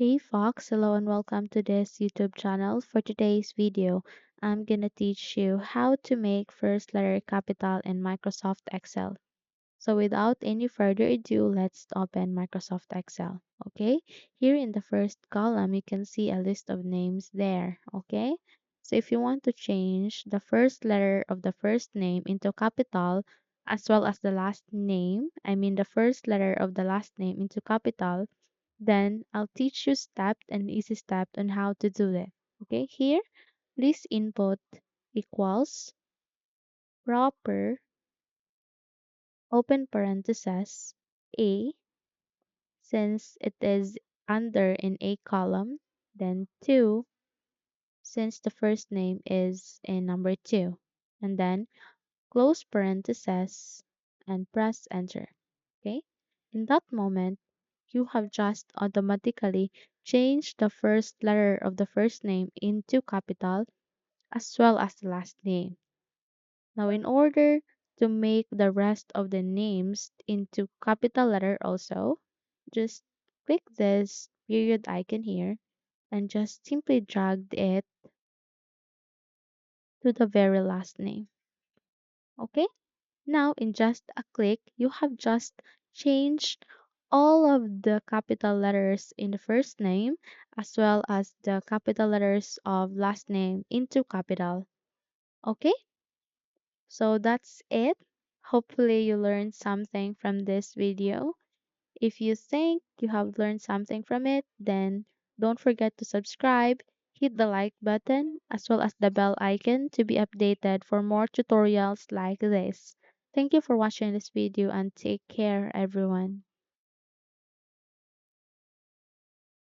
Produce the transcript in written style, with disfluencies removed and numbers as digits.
Hey Fox, hello and welcome to this YouTube channel. For today's video, I'm gonna teach you how to make first letter capital in Microsoft Excel. So without any further ado, let's open Microsoft Excel. Okay, here in the first column, you can see a list of names there. Okay, so if you want to change the first letter of the first name into capital, as well as the last name, I mean the first letter of the last name into capital, then I'll teach you step and easy step on how to do it. Okay, here, please input equals proper open parentheses A since it is under in A column, then 2 since the first name is in number 2, and then close parentheses and press enter. Okay, in that moment, you have just automatically changed the first letter of the first name into capital as well as the last name. Now, in order to make the rest of the names into capital letter also, just click this period icon here and just simply drag it to the very last name. Okay? Now, in just a click, you have just changed all of the capital letters in the first name as well as the capital letters of last name into capital. Okay? So that's it. Hopefully you learned something from this video. If you think you have learned something from it, then don't forget to subscribe, hit the like button, as well as the bell icon to be updated for more tutorials like this. Thank you for watching this video and take care everyone.